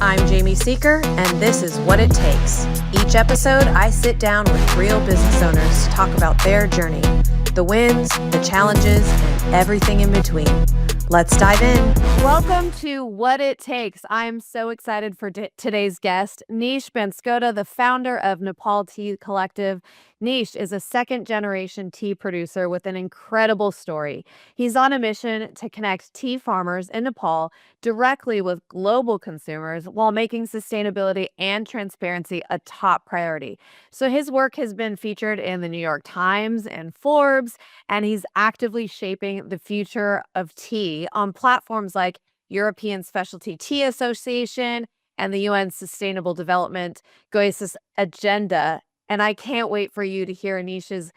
I'm Jamie Seeker, and this is What It Takes. Each episode, I sit down with real business owners to talk about their journey, the wins, the challenges, and everything in between. Let's dive in. Welcome to What It Takes. I'm so excited for today's guest, Nishchal Banskota, the founder of Nepal Tea Collective. Nish is a second-generation tea producer with an incredible story. He's on a mission to connect tea farmers in Nepal directly with global consumers while making sustainability and transparency a top priority. So his work has been featured in the New York Times and Forbes, and he's actively shaping the future of tea on platforms like European Specialty Tea Association and the UN Sustainable Development Goals Agenda. And I can't wait for you to hear Anish's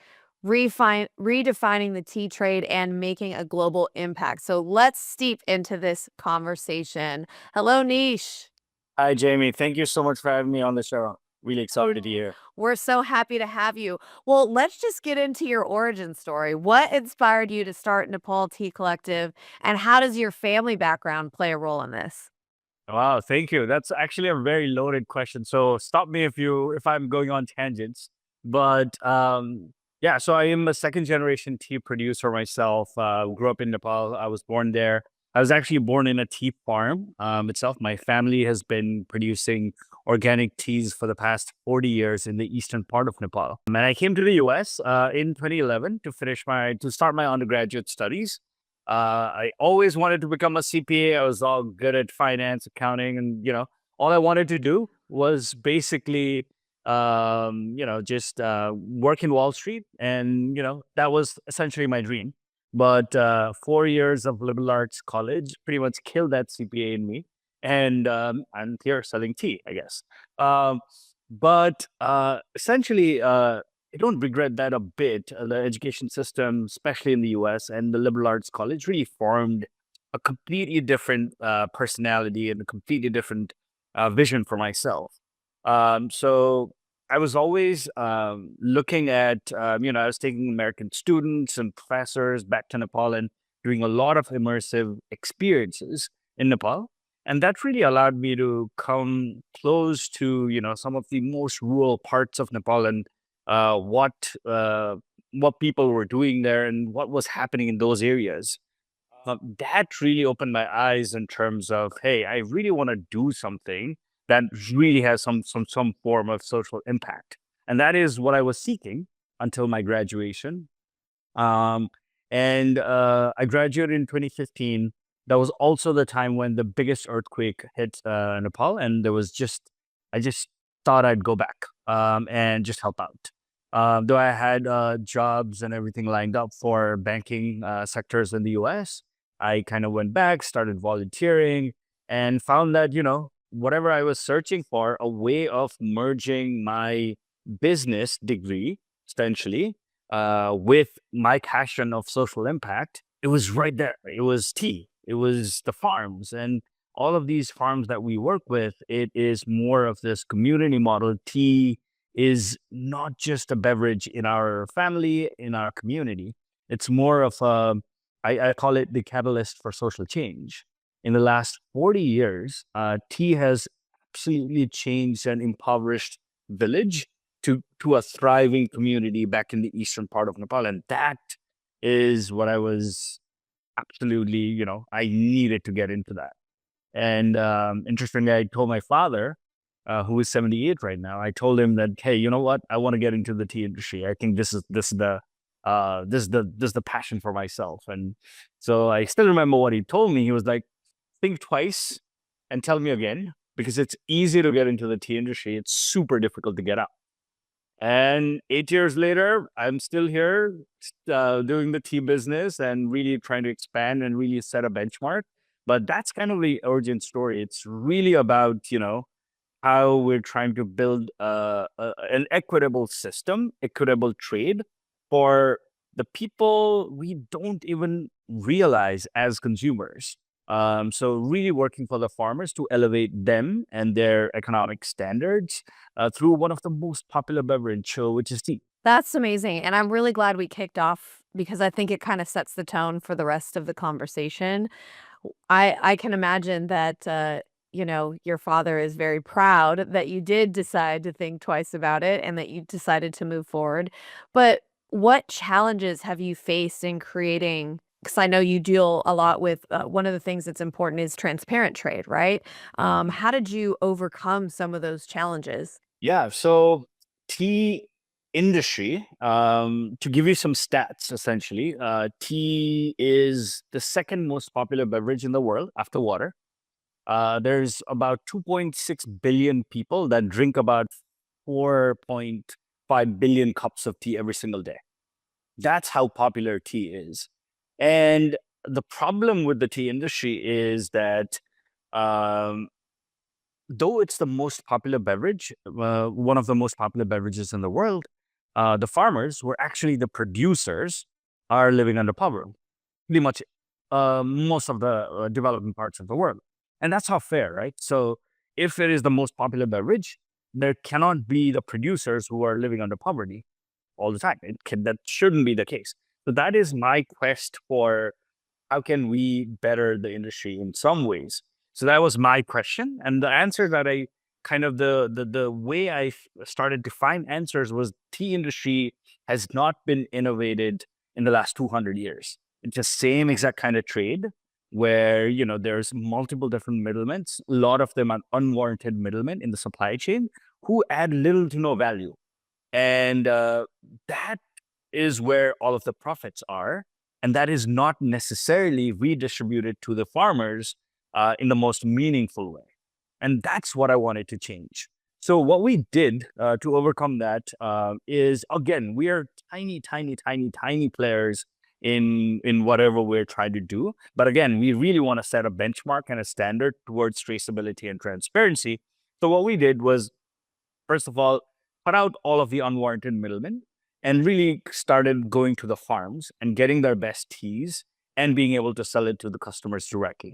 redefining the tea trade and making a global impact. So let's steep into this conversation. Hello, Nish. Hi, Jamie. Thank you so much for having me on the show. Really excited to be here. We're so happy to have you. Well, let's just get into your origin story. What inspired you to start Nepal Tea Collective, and how does your family background play a role in this? Wow, thank you. That's actually a very loaded question. So stop me if I'm going on tangents. But yeah, so I am a second generation tea producer myself. Grew up in Nepal. I was born there. I was actually born in a tea farm itself. My family has been producing organic teas for the past 40 years in the eastern part of Nepal. And I came to the US in 2011 to start my undergraduate studies. I always wanted to become a CPA. I was all good at finance, accounting, and all I wanted to do was basically, just work in Wall Street, and that was essentially my dream. But 4 years of liberal arts college pretty much killed that CPA in me, and I'm here selling tea, I guess. Um, but essentially, I don't regret that a bit. The education system, especially in the US and the liberal arts college, really formed a completely different personality and a completely different vision for myself. So I was always looking at, I was taking American students and professors back to Nepal and doing a lot of immersive experiences in Nepal. And that really allowed me to come close to, some of the most rural parts of Nepal and uh, what uh, what people were doing there and what was happening in those areas. That really opened my eyes in terms of, hey, I really want to do something that really has some form of social impact, and that is what I was seeking until my graduation. Um, and I graduated in 2015. That was also the time when the biggest earthquake hit Nepal, and I just thought I'd go back and just help out. Though I had jobs and everything lined up for banking sectors in the US, I kind of went back, started volunteering, and found that, whatever I was searching for, a way of merging my business degree, essentially, with my passion of social impact, it was right there. It was tea. It was the farms and all of these farms that we work with. It is more of this community model. Tea is not just a beverage in our family, in our community. It's more of I call it the catalyst for social change. In the last 40 years, tea has absolutely changed an impoverished village to a thriving community back in the eastern part of Nepal. And that is what I was absolutely, I needed to get into that. And interestingly, I told my father, who is 78 right now, I told him that, hey, you know what? I want to get into the tea industry. I think this is the passion for myself. And so I still remember what he told me. He was like, think twice and tell me again, because it's easy to get into the tea industry. It's super difficult to get out. And 8 years later, I'm still here doing the tea business and really trying to expand and really set a benchmark. But that's kind of the origin story. It's really about, how we're trying to build an equitable system, equitable trade for the people we don't even realize as consumers. So really working for the farmers to elevate them and their economic standards through one of the most popular beverage, which is tea. That's amazing. And I'm really glad we kicked off because I think it kind of sets the tone for the rest of the conversation. I can imagine that, your father is very proud that you did decide to think twice about it and that you decided to move forward. But what challenges have you faced in creating? Because I know you deal a lot with, one of the things that's important is transparent trade, right? How did you overcome some of those challenges? Yeah, so tea industry, to give you some stats, essentially, tea is the second most popular beverage in the world after water. There's about 2.6 billion people that drink about 4.5 billion cups of tea every single day. That's how popular tea is. And the problem with the tea industry is that um, though it's the most popular beverage, one of the most popular beverages in the world, the farmers, who are actually the producers, are living under poverty, pretty much most of the developing parts of the world. And that's not fair, right? So if it is the most popular beverage, there cannot be the producers who are living under poverty all the time. That shouldn't be the case. So that is my quest for how can we better the industry in some ways. So that was my question, and the answer that I kind of the way started to find answers was tea industry has not been innovated in the last 200 years. It's the same exact kind of trade where there's multiple different middlemen. A lot of them are unwarranted middlemen in the supply chain who add little to no value, and that is where all of the profits are. And that is not necessarily redistributed to the farmers in the most meaningful way. And that's what I wanted to change. So what we did to overcome that is, again, we are tiny, tiny, tiny, tiny players in whatever we're trying to do. But again, we really want to set a benchmark and a standard towards traceability and transparency. So what we did was, first of all, cut out all of the unwarranted middlemen and really started going to the farms and getting their best teas and being able to sell it to the customers directly.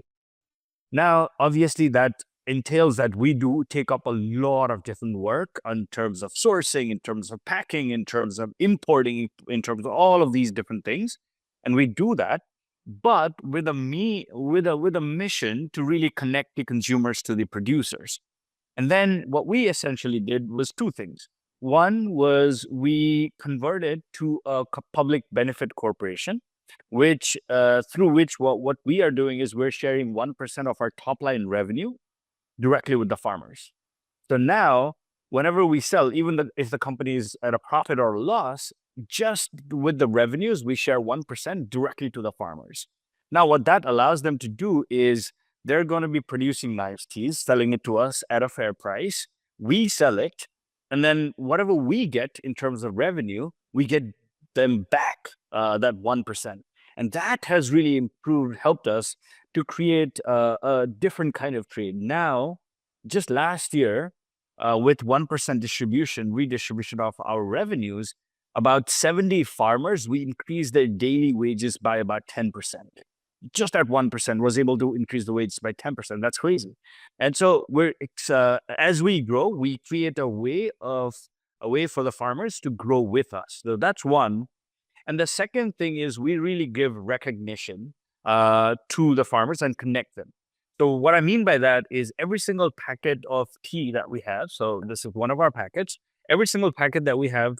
Now, obviously, that entails that we do take up a lot of different work in terms of sourcing, in terms of packing, in terms of importing, in terms of all of these different things. And we do that, but with a mission to really connect the consumers to the producers. And then what we essentially did was two things. One was we converted to a public benefit corporation, which through which what we are doing is we're sharing 1% of our top line revenue directly with the farmers. So now, whenever we sell, even if the company is at a profit or a loss, just with the revenues, we share 1% directly to the farmers. Now, what that allows them to do is they're going to be producing nice teas, selling it to us at a fair price. We sell it. And then whatever we get in terms of revenue, we get them back that 1%. And that has really helped us to create a different kind of trade. Now, just last year, with 1% redistribution of our revenues, about 70 farmers, we increased their daily wages by about 10%. Just at 1% was able to increase the wages by 10%. That's crazy. And so as we grow, we create a way for the farmers to grow with us. So that's one. And the second thing is we really give recognition to the farmers and connect them. So what I mean by that is every single packet of tea that we have, so this is one of our packets, every single packet that we have,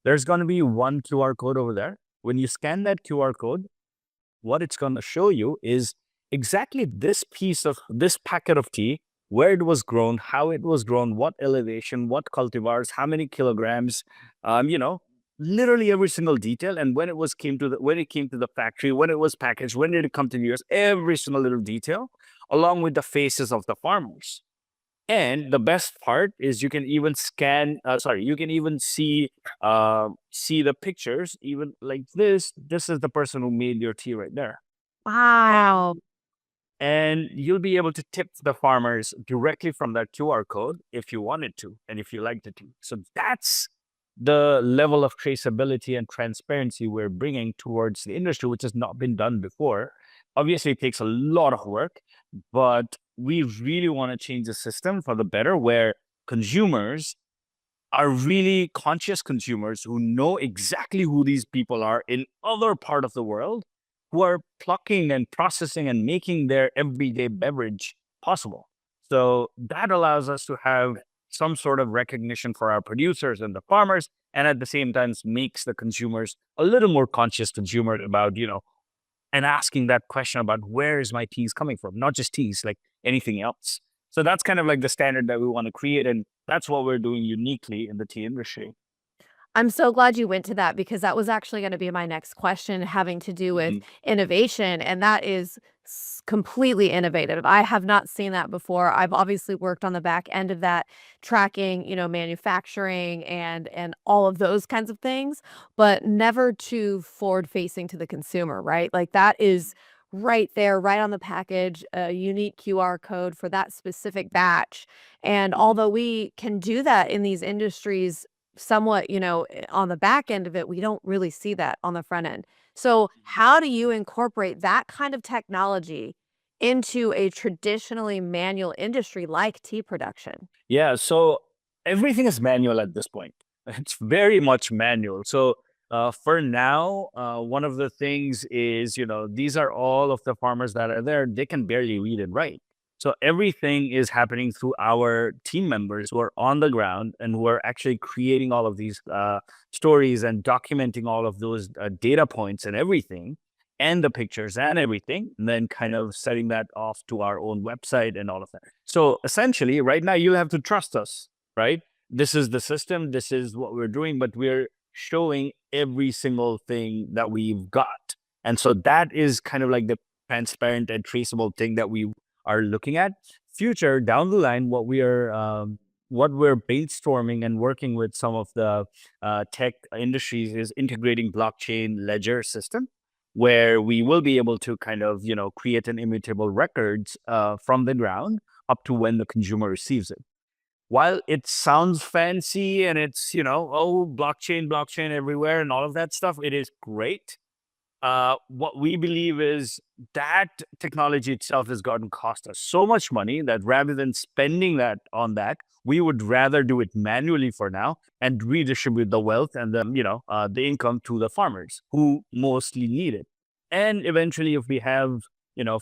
there's going to be one QR code over there. When you scan that QR code, what it's going to show you is exactly this packet of tea, where it was grown, how it was grown, what elevation, what cultivars, how many kilograms, literally every single detail. And when it came to the factory, when it was packaged, when did it come to the US, every single little detail, along with the faces of the farmers. And the best part is you can even see the pictures, even like this. This is the person who made your tea right there. Wow. And you'll be able to tip the farmers directly from that QR code if you wanted to, and if you liked it to. So that's the level of traceability and transparency we're bringing towards the industry, which has not been done before. Obviously, it takes a lot of work, but we really want to change the system for the better, where consumers are really conscious consumers who know exactly who these people are in other part of the world, who are plucking and processing and making their everyday beverage possible. So that allows us to have some sort of recognition for our producers and the farmers, and at the same time makes the consumers a little more conscious consumer about, and asking that question about where is my teas coming from, not just teas, like anything else. So that's kind of like the standard that we want to create. And that's what we're doing uniquely in the tea industry. I'm so glad you went to that because that was actually gonna be my next question having to do with Mhm. innovation, and that is completely innovative. I have not seen that before. I've obviously worked on the back end of that, tracking, manufacturing and all of those kinds of things, but never too forward facing to the consumer, right? Like that is right there, right on the package, a unique QR code for that specific batch. And Mhm. although we can do that in these industries somewhat, on the back end of it, we don't really see that on the front end. So, how do you incorporate that kind of technology into a traditionally manual industry like tea production? Yeah, so everything is manual at this point. It's very much manual. So for now, one of the things is, these are all of the farmers that are there. They can barely read and write. So everything is happening through our team members who are on the ground and who are actually creating all of these stories and documenting all of those data points and everything, and the pictures and everything, and then kind of setting that off to our own website and all of that. So essentially, right now, you have to trust us, right? This is the system, this is what we're doing, but we're showing every single thing that we've got. And so that is kind of like the transparent and traceable thing that we are looking at. Future down the line, what we're brainstorming and working with some of the tech industries is integrating blockchain ledger system, where we will be able to kind of create an immutable records from the ground up to when the consumer receives it. While it sounds fancy and it's, oh, blockchain everywhere and all of that stuff, it is great. What we believe is that technology itself has gotten cost us so much money that rather than spending that on that, we would rather do it manually for now and redistribute the wealth and the income to the farmers who mostly need it. And eventually, if we have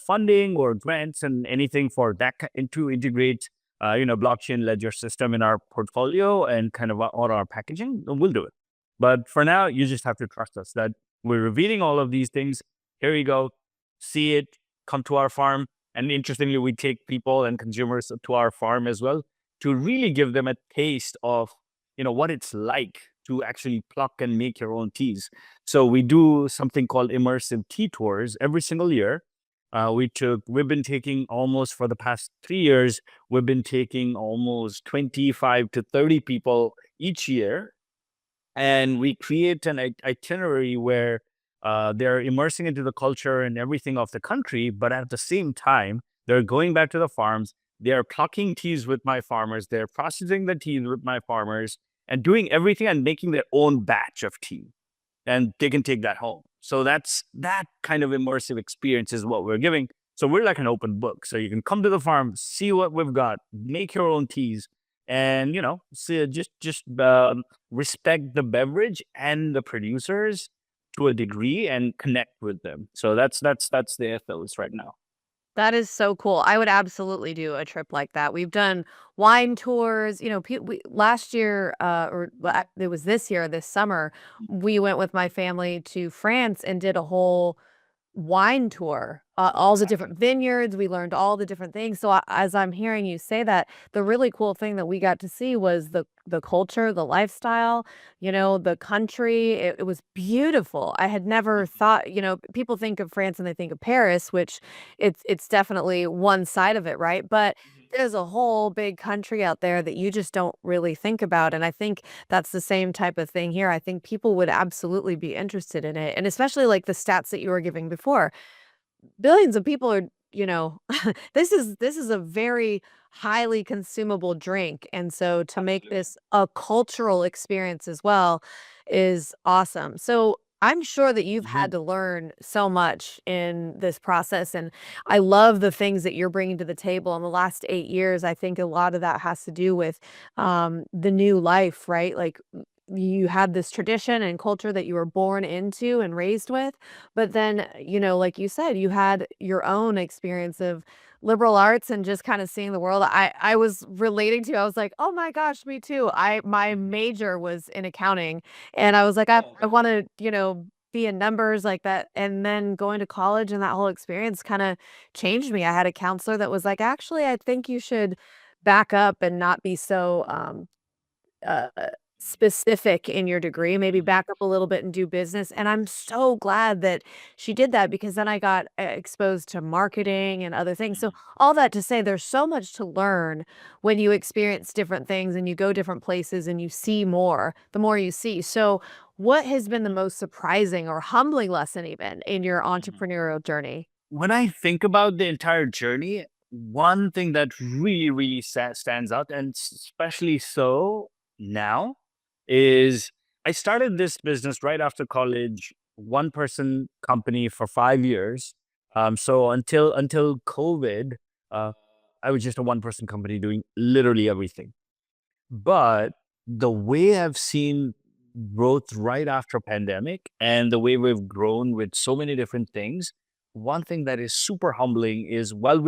funding or grants and anything for that to integrate blockchain ledger system in our portfolio and kind of on our packaging, we'll do it. But for now, you just have to trust us that we're revealing all of these things. Here you go. See it, come to our farm. And interestingly, we take people and consumers to our farm as well to really give them a taste of, what it's like to actually pluck and make your own teas. So we do something called immersive tea tours every single year. We've been taking almost for the past 3 years, we've been taking almost 25 to 30 people each year, and we create an itinerary where they're immersing into the culture and everything of the country, but at the same time they're going back to the farms, they're plucking teas with my farmers, they're processing the teas with my farmers, and doing everything and making their own batch of tea, and they can take that home. So that kind of immersive experience is what we're giving. So we're like an open book. So you can come to the farm, see what we've got, make your own teas, and see, just respect the beverage and the producers to a degree and connect with them. So that's the ethos right now. That is so cool. I would absolutely do a trip like that. We've done wine tours, last year, it was this year, this summer, we went with my family to France and did a whole wine tour, all the Exactly. different vineyards. We learned all the different things. So as I'm hearing you say that, the really cool thing that we got to see was the culture, the lifestyle, the country. It was beautiful. I had never thought, people think of France and they think of Paris, which it's definitely one side of it, right? But there's a whole big country out there that you just don't really think about. And I think that's the same type of thing here. I think people would absolutely be interested in it. And especially like the stats that you were giving before, billions of people are, this is a very highly consumable drink, and so to make Absolutely. this a cultural experience as well is awesome. So I'm sure that you've Mhm. had to learn so much in this process, and I love the things that you're bringing to the table in the last 8 years. I think a lot of that has to do with the new life, right? Like you had this tradition and culture that you were born into and raised with, but then, like you said, you had your own experience of liberal arts and just kind of seeing the world. I was relating to, I was like, "Oh my gosh, me too." My major was in accounting, and I was like, I want to, be in numbers like that. And then going to college and that whole experience kind of changed me. I had a counselor that was like, "Actually, I think you should back up and not be so uh, specific in your degree, maybe Mhm. back up a little bit and do business." And I'm so glad that she did that because then I got exposed to marketing and other things. So, Mhm. all that to say, there's so much to learn when you experience different things and you go different places and you see more, the more you see. So, what has been the most surprising or humbling lesson, even in your Mhm. entrepreneurial journey? When I think about the entire journey, one thing that really, really stands out, and especially so now, is I started this business right after college, one person company for 5 years. So until COVID, uh, I was just a one person company doing literally everything. But the way I've seen growth right after pandemic and the way we've grown with so many different things, one thing that is super humbling is while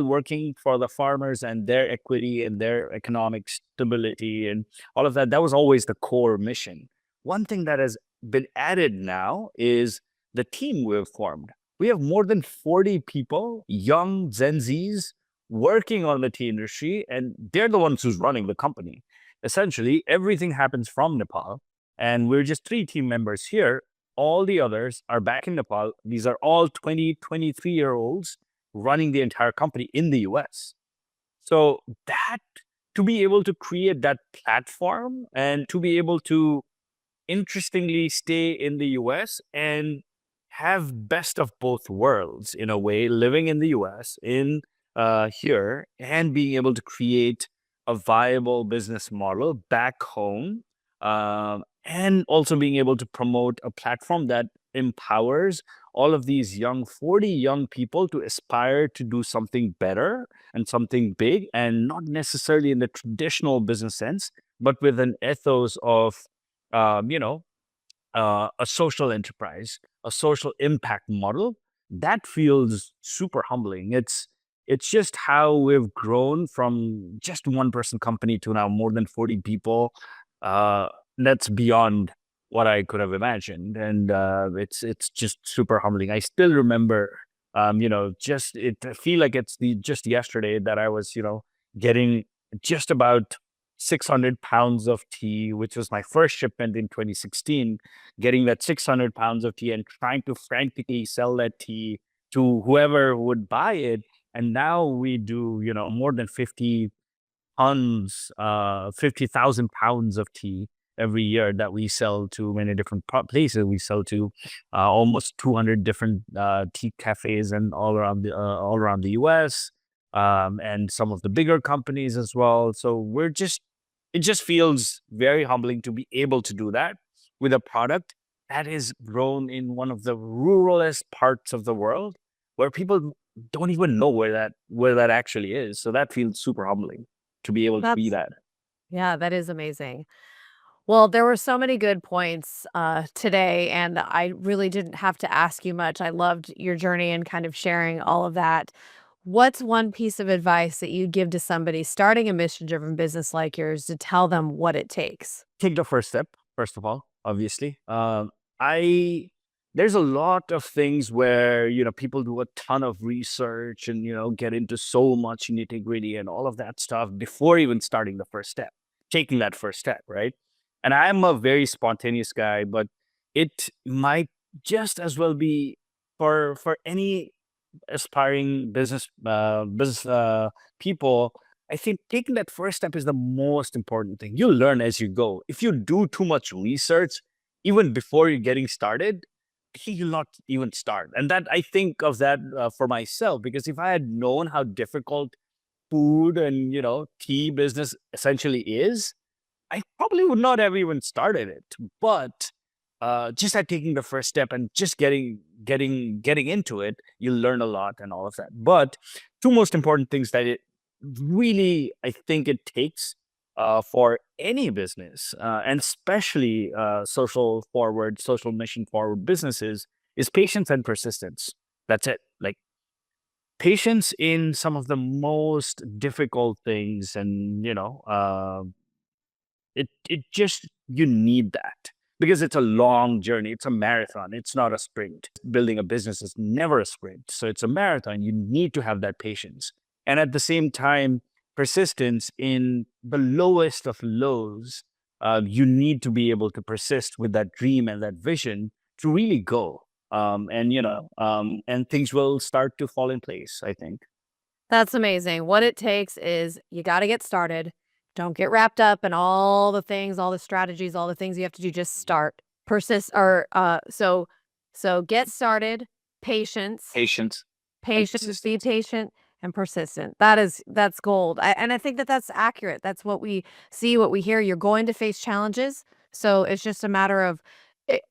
working for the farmers and their equity and their economic stability and all of that, that was always the core mission. One thing that has been added now is the team we've formed. We have more than 40 people, young Gen Zs, working on the tea industry, and they're the ones who's running the company. Essentially, everything happens from Nepal, and we're just three team members here. All the others are back in Nepal. These are all 20, 23-year olds running the entire company in the US. So that to be able to create that platform and to be able to interestingly stay in the US and have best of both worlds in a way, living in the US, in here, and being able to create a viable business model back home, and also being able to promote a platform that empowers all of these 40 young people to aspire to do something better and something big, and not necessarily in the traditional business sense, but with an ethos of um, you know, a social enterprise, a social impact model, that feels super humbling. It's just how we've grown from just one person company to now more than 40 people. Uh, that's beyond what I could have imagined, and it's just super humbling. I still remember, just I feel like it's just yesterday that I was, getting just about 600 pounds of tea, which was my first shipment in 2016, getting that 600 pounds of tea and trying to frantically sell that tea to whoever would buy it. And now we do, more than 50 tons, 50,000 pounds of tea every year that we sell to many different places. We sell to almost 200 different tea cafes and all around the US, and some of the bigger companies as well. So it just feels very humbling to be able to do that with a product that is grown in one of the ruralest parts of the world, where people don't even know where that actually is. So that feels super humbling to be able to be That's that. Yeah, that is amazing. Well, there were so many good points today, and I really didn't have to ask you much. I loved your journey and kind of sharing all of that. What's one piece of advice that you give to somebody starting a mission-driven business like yours to tell them what it takes? Take the first step, first of all, obviously. I There's a lot of things where people do a ton of research and get into so much nitty gritty and all of that stuff before even starting the first step, taking that first step, right? And I'm a very spontaneous guy, but it might just as well be for any aspiring business people. I think taking that first step is the most important thing. You learn as you go. If you do too much research even before you're getting started, I think you'll not even start. And that I think of that for myself, because if I had known how difficult food and tea business essentially is, I probably would not have even started it. But just at taking the first step and just getting into it, you'll learn a lot and all of that. But two most important things that it really I think it takes. for any business, and especially social mission forward businesses, is patience and persistence. That's it. Like patience in some of the most difficult things, and it just, you need that because it's a long journey. It's a marathon. It's not a sprint. Building a business is never a sprint. So it's a marathon. You need to have that patience. And at the same time, persistence in the lowest of lows. You need to be able to persist with that dream and that vision to really go. And things will start to fall in place, I think. That's amazing. What it takes is you got to get started. Don't get wrapped up in all the things, all the strategies, all the things you have to do. Just start. Persist or so get started, patience, Patience and be persistence. patient and persistent. That's gold. And I think that that's accurate. That's what we see, what we hear. You're going to face challenges. So it's just a matter of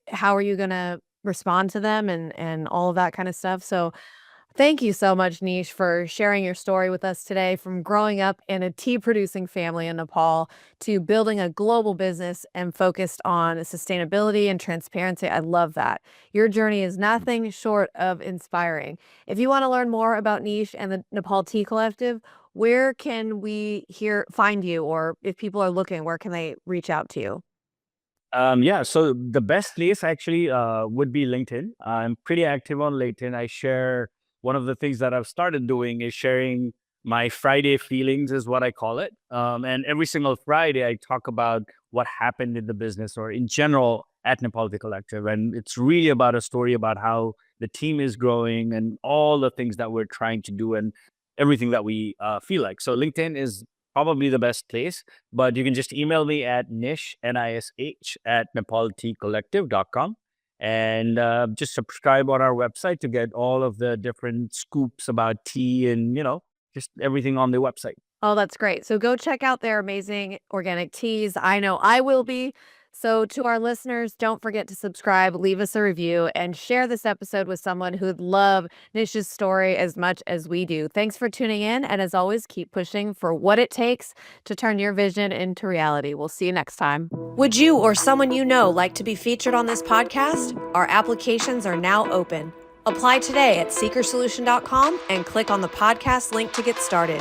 how are you going to respond to them and all of that kind of stuff. So thank you so much, Nish, for sharing your story with us today, from growing up in a tea producing family in Nepal to building a global business and focused on sustainability and transparency. I love that. Your journey is nothing short of inspiring. If you want to learn more about Nish and the Nepal Tea Collective, where can we find you? Or if people are looking, where can they reach out to you? Yeah, so the best place actually would be LinkedIn. I'm pretty active on LinkedIn. I share, one of the things that I've started doing is sharing my Friday feelings, is what I call it. And every single Friday, I talk about what happened in the business or in general at Nepal Tea Collective. And it's really about a story about how the team is growing and all the things that we're trying to do and everything that we feel like. So LinkedIn is probably the best place, but you can just email me at Nish, Nish, at nepalteacollective.com. And just subscribe on our website to get all of the different scoops about tea and, just everything on the website. Oh, that's great. So go check out their amazing organic teas. I know I will be. So to our listeners, don't forget to subscribe, leave us a review, and share this episode with someone who'd love Nish's story as much as we do. Thanks for tuning in. And as always, keep pushing for what it takes to turn your vision into reality. We'll see you next time. Would you or someone you know like to be featured on this podcast? Our applications are now open. Apply today at seekersolution.com and click on the podcast link to get started.